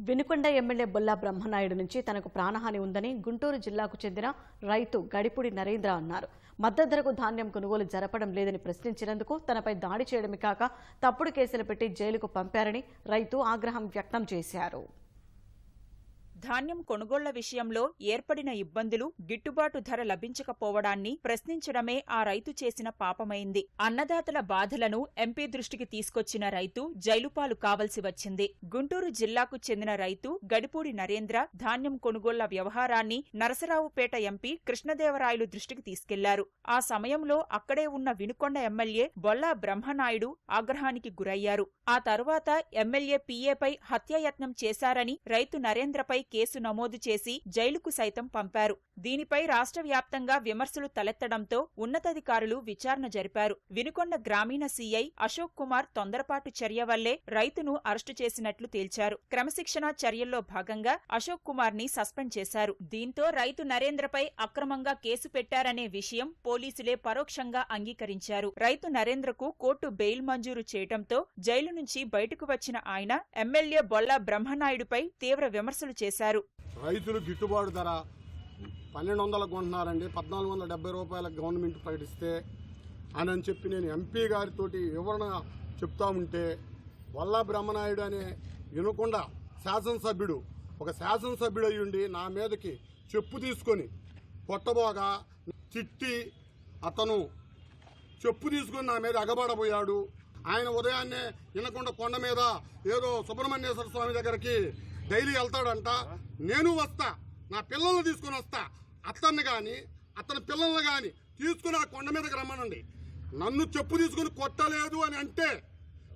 Vinukonda MLA Bolla Brahmanaidu నుంచి తనకు ప్రాణహాని ఉందని గుంటూరు జిల్లాకు చెందిన రైతు గడిపూడి నరేంద్ర అన్నారు. మద్దతు ధరకు ధాన్యం కొనుగోలు జరపడం లేదని ప్రశ్నించినందుకు తనపై దాడి చేయడమే కాక తప్పుడు కేసులు పెట్టి జైలుకు పంపారని రైతు ఆగ్రహం వ్యక్తం చేశారు. ధాన్యం కొనుగోళ్ల విషయంలో ఏర్పడిన ఇబ్బందులు, గిట్టుబాటు ధర లభించకపోవడాన్ని ప్రశ్నించడమే ఆ రైతు చేసిన పాపమైంది. అన్నదాతల బాధలను ఎంపీ దృష్టికి తీసుకొచ్చిన రైతు జైలుపాలు కావలసి వచ్చింది. గుంటూరు జిల్లాకు చెందిన రైతు గడిపూడి నరేంద్ర ధాన్యం కొనుగోళ్ల వ్యవహారాన్ని నరసరావుపేట ఎంపీ కృష్ణదేవరాయలు దృష్టికి తీసుకెళ్లారు. ఆ సమయంలో అక్కడే ఉన్న వినుకొండ ఎమ్మెల్యే బొల్లా బ్రహ్మనాయుడు ఆగ్రహానికి గురయ్యారు. ఆ తరువాత ఎమ్మెల్యే పీఏపై హత్యాయత్నం చేశారని రైతు నరేంద్రపై కేసు నమోదు చేసి జైలుకు సైతం పంపారు. దీనిపై రాష్ట్ర వ్యాప్తంగా విమర్శలు తలెత్తడంతో ఉన్నతాధికారులు విచారణ జరిపారు. వినుకొండ గ్రామీణ సీఐ అశోక్ కుమార్ తొందరపాటు చర్య వల్లే రైతును అరెస్టు చేసినట్లు తేల్చారు. క్రమశిక్షణా చర్యల్లో భాగంగా అశోక్ కుమార్ ని సస్పెండ్ చేశారు. దీంతో రైతు నరేంద్రపై అక్రమంగా కేసు పెట్టారనే విషయం పోలీసులే పరోక్షంగా అంగీకరించారు. రైతు నరేంద్రకు కోర్టు బెయిల్ మంజూరు చేయడంతో జైలు నుంచి బయటకు వచ్చిన ఆయన ఎమ్మెల్యే బొల్లా బ్రహ్మనాయుడుపై తీవ్ర విమర్శలు చేశారు. రైతులు గిట్టుబాటు ధర 1200 కొంటున్నారండి, 1470 రూపాయలకు గవర్నమెంట్ ప్రకటిస్తే అని చెప్పి నేను ఎంపీ గారితో వివరణ చెప్తా ఉంటే బొల్లా బ్రహ్మనాయుడు అనే వినుకొండ శాసనసభ్యుడు ఒక శాసనసభ్యుడు అయ్యుండి నా మీదకి చెప్పు తీసుకొని కొట్టబోగా తిట్టి అతను చెప్పు తీసుకొని నా మీద అగబడబోయాడు. ఆయన ఉదయాన్నే వినుకొండ కొండ మీద ఏదో సుబ్రహ్మణ్యేశ్వర స్వామి దగ్గరికి డైలీ వెళ్తాడంట. నేను వస్తా, నా పిల్లల్ని తీసుకుని వస్తా, అతన్ని కానీ అతని పిల్లల్ని కానీ తీసుకుని ఆ కొండ మీదకి రమ్మనండి. నన్ను చెప్పు తీసుకుని కొట్టలేదు అని అంటే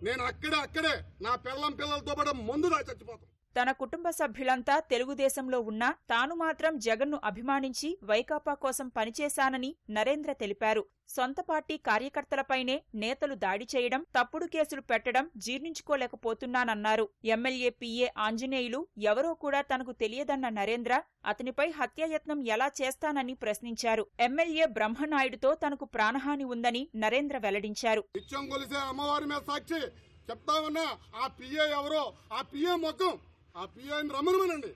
నేను అక్కడే నా పిల్లలతో పాటు మందు దాచి చచ్చిపోతాను. తన కుటుంబ సభ్యులంతా తెలుగుదేశంలో ఉన్నా తాను మాత్రం జగన్ను అభిమానించి వైకాపా కోసం పనిచేశానని నరేంద్ర తెలిపారు. సొంత పార్టీ కార్యకర్తలపైనే నేతలు దాడి చేయడం, తప్పుడు కేసులు పెట్టడం జీర్ణించుకోలేకపోతున్నానన్నారు. ఎమ్మెల్యే పీఏ ఆంజనేయులు ఎవరో కూడా తనకు తెలియదన్న నరేంద్ర అతనిపై హత్యాయత్నం ఎలా చేస్తానని ప్రశ్నించారు. ఎమ్మెల్యే బ్రహ్మనాయుడుతో తనకు ప్రాణహాని ఉందని నరేంద్ర వెల్లడించారు. అమ్మవారి మీద సాక్షి చెప్తా ఉన్నా ఆ పీఏ ఎవరో, ఆ పీఏ మొక్కం ఆ పీఏని రమ్మనమనండి.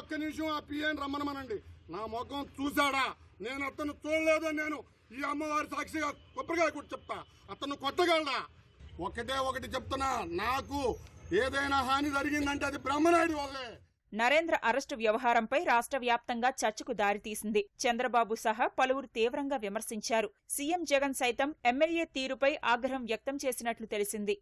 ఒక్క నిమిషం ఆ పీఏని రమ్మనమనండి. నా ముఖం చూశాడా? నేను అతను చూడలేదు. నేను ఈ అమ్మవారి సాక్షిగా కొబ్బరికాయ కూడా చెప్తా, అతను కొట్టగలడా? ఒకటి చెప్తున్నా, నాకు ఏదైనా హాని జరిగిందంటే అది బ్రహ్మనాయుడు వల్లే. నరేంద్ర అరెస్టు వ్యవహారంపై రాష్ట్ర వ్యాప్తంగా చర్చకు దారితీసింది. చంద్రబాబు సహా పలువురు తీవ్రంగా విమర్శించారు. సీఎం జగన్ సైతం ఎమ్మెల్యే తీరుపై ఆగ్రహం వ్యక్తం చేసినట్లు తెలిసింది.